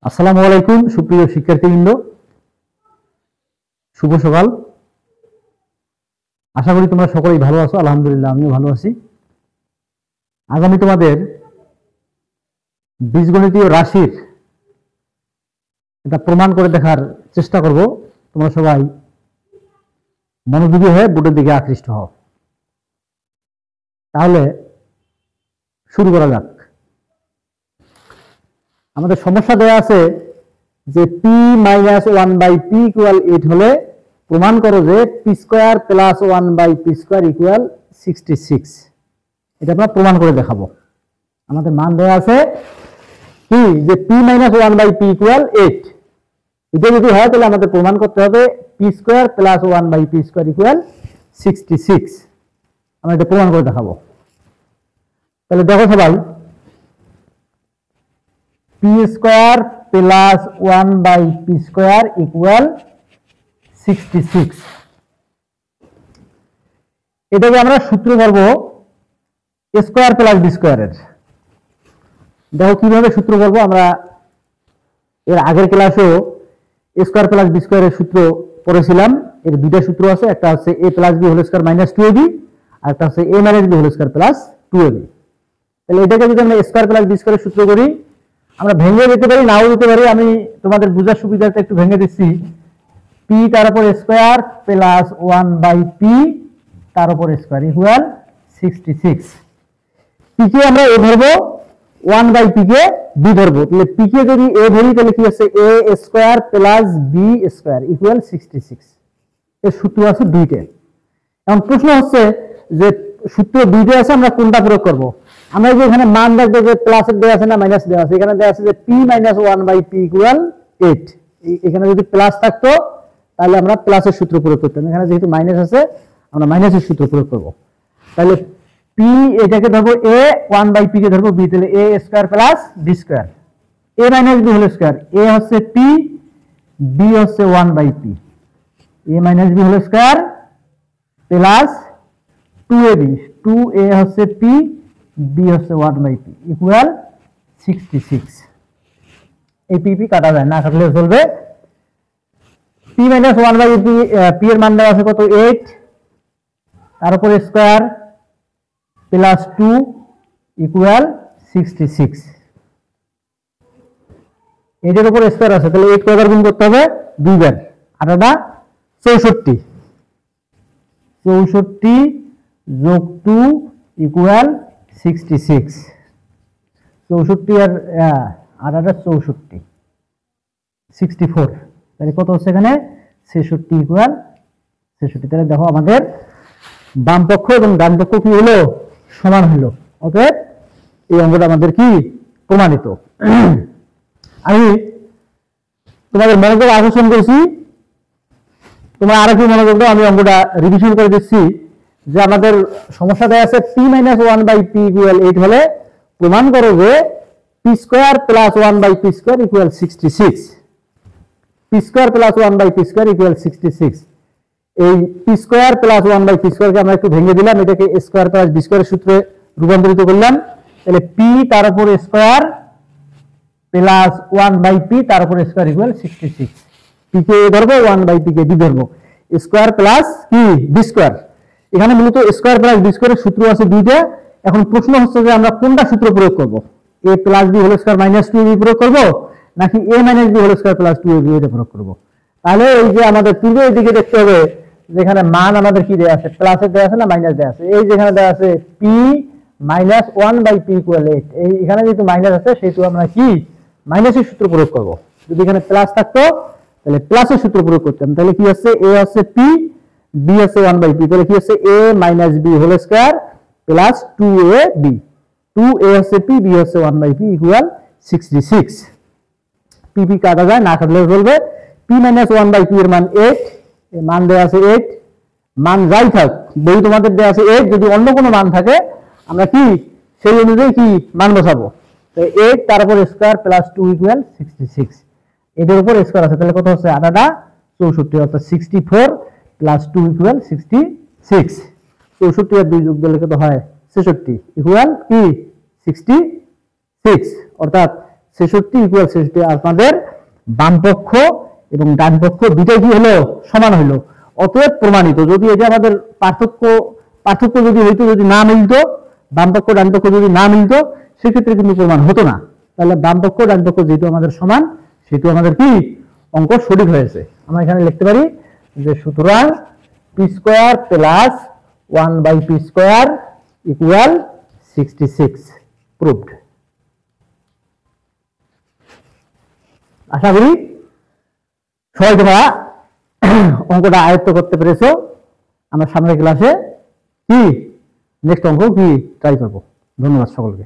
আসসালামু আলাইকুম সুপ্রিয় শিক্ষার্থীবৃন্দ, শুভ সকাল। আশা করি তোমরা সকলেই ভালো আছো। আলহামদুলিল্লাহ, আমিও ভালো আছি। আজ আমি তোমাদের বীজগণিতীয় রাশির এটা প্রমাণ করে দেখার চেষ্টা করব। তোমরা সবাই মনোযোগী হয়ে বোর্ডের দিকে আকৃষ্ট হও। তাহলে শুরু করা যাক। আমাদের সমস্যা দেওয়া আছে যে p - 1/p = 8 হলে প্রমাণ করো যে p² + 1/p² = 66। এটা আমরা প্রমাণ করে দেখাবো। আমাদের মান দেওয়া আছে কি যে p - 1/p = 8। এটা যদি হয় তাহলে আমাদের প্রমাণ করতে হবে p² + 1/p² = 66। আমরা এটা প্রমাণ করে দেখাবো। তাহলে দেখো সবাই, p² + 1/p² = 66। এটাকে আমরা সূত্র করব a² + b² এর। দেখো কিভাবে সূত্র করব। আমরা এর আগের ক্লাসেও a² + b² এর সূত্র পড়েছিলাম। এর দুইটা সূত্র আছে, একটা হচ্ছে a + b² - 2ab, আর একটা হচ্ছে a - b² + 2ab। তাহলে এটাকে যদি আমরা a² + b² এর সূত্র করি, আমরা ভেঙে দিতে পারি, নাও দিতে পারি। আমি তোমাদের বোঝার সুবিধার্থে একটু ভেঙে দিচ্ছি। p তার উপর স্কয়ার প্লাস 1/p তার উপর স্কয়ার ইকুয়াল 66। p কে আমরা a ধরবো, 1/p কে b ধরবো। তাহলে p কে যদি a ধরি তাহলে কি হচ্ছে a² + b² ইকুয়াল 66। এর সূত্র আছে দুইটা। এখন প্রশ্ন হচ্ছে যে সূত্র দুইটা আছে, আমরা কোনটা প্রয়োগ করব? আমরা যে এখানে মান দেখবো যে প্লাস দেওয়া আছে না মাইনাস দেওয়া আছে। এখানে দেওয়া আছে যে p - 1/p = 8। এখানে যদি প্লাস থাকতো তাহলে আমরা প্লাসের সূত্র প্রয়োগ করতাম। এখানে যেহেতু মাইনাস আছে আমরা মাইনাসের সূত্র প্রয়োগ করব। তাহলে p এটাকে ধরবো a, 1/p কে ধরবো b। তাহলে a² + b², a - b² a হচ্ছে p, b হচ্ছে 1/p, a - b² plus 2ab, 2a হচ্ছে p, b হচ্ছে 1/p ইকুয়াল 66। এই p কাটা যায়, না কাটলে চলবে। p - 1/p, p এর মান দেওয়া আছে কত? 8, তার উপর স্কয়ার প্লাস 2 ইকুয়াল 66। এটার উপর স্কয়ার আছে, তাহলে 8 কয়বার গুণ করতে হবে? 2 বার। 8 64, 64 যোগ 2 ইকুয়াল 66। 64 আর 8 64, 64। তাহলে কত হচ্ছে এখানে? 66 ইকুয়াল 66। তাহলে দেখো আমাদের বাম পক্ষ এবং ডান পক্ষ কি হলো? সমান হলো। ওকে, এই অঙ্কটা আমাদের কি প্রমাণিত। আমি তোমাদের মনোযোগ আকর্ষণ করছি, তোমরা আরো কি মনোযোগ দাও। আমি অঙ্কটা রিভিশন করে দিচ্ছি যে আমাদের সমস্যা দেওয়া আছে p - 1/p = 8 হলে প্রমাণ করো যে p² + 1/p² = 66। p² + 1/p² = 66। এই p² + 1/p² কে আমরা একটু ভেঙে দিলাম, এটাকে a² + b² এর সূত্রে রূপান্তরিত করলাম। তাহলে p তার উপর স্কয়ার প্লাস 1/p তার উপর square equal 66। p K a ধরবো, 1/p কে b ধরবো, স্কয়ার প্লাস কি b²। এখানে মূলত স্কয়ার প্লাস b² এর সূত্র আছে দুইটা। এখন প্রশ্ন হচ্ছে যে আমরা কোনটা সূত্র প্রয়োগ করব? a + b² - 2ab প্রয়োগ করব, নাকি a - b² + 2ab এটা প্রয়োগ করব? তাহলে এই যে আমাদের পূর্বের দিকে দেখতে হবে যেখানে মান আমাদের কি দেয়া আছে, প্লাসের দেয়া আছে না মাইনাস দেয়া আছে? এই যেখানে দেয়া আছে p - 1/p = 8, এই এখানে যেহেতু মাইনাস আছে সেহেতু আমরা কি মাইনাসের সূত্র প্রয়োগ করব। যদি এখানে প্লাস থাকতো তাহলে প্লাসের সূত্র প্রয়োগ করতাম। তাহলে কি হচ্ছে? a হচ্ছে p, b হচ্ছে 1/p, তাহলে কি হচ্ছে a - b² plus 2ab, 2a হচ্ছে p, b হচ্ছে 1/p ইকুয়াল 66। p কাটা যায়, না কাটলেও চলবে। p - 1/p এর মান 8, এর মান দেওয়া আছে 8। মান যাই থাক, বই তোমাদের দেওয়া আছে 8, যদি অন্য কোনো মান থাকে আমরা কি সেই অনুযায়ী কি মান বসাবো। তো 8 তার উপর স্কয়ার প্লাস 2 ইকুয়াল 66। এটার উপর স্কয়ার আছে, তাহলে কত হচ্ছে? 8 64, অর্থাৎ 64 প্লাস 2 ইকুয়াল 66। 64 আর 2 যোগ দিলে কত হয়? 66 ইকুয়াল কি 66, অর্থাৎ 66 ইকুয়াল 66, আপনাদের বাম পক্ষ এবং ডান পক্ষ দুটোই কি হলো, সমান হলো। অতএব প্রমাণিত। যদি এটা আমাদের পার্থক্য যদি হইতো, যদি না মিলতো, বাম পক্ষ ডান পক্ষ যদি না মিলতো, সেক্ষেত্রে কিন্তু প্রমাণ হতো না। তাহলে বাম পক্ষ ডান পক্ষ যেহেতু আমাদের সমান, সেহেতু আমাদের কি অঙ্ক সঠিক হয়েছে। আমরা এখানে লিখতে পারি যে সুতরাং P square plus 1/p square equal 66, proved. আশা করি সবাই তোমরা অঙ্কটা আয়ত্ত করতে পেরেছো। আমরা সামনের ক্লাসে কি নেক্সট অঙ্ক কি ট্রাই করবো। ধন্যবাদ সকলকে।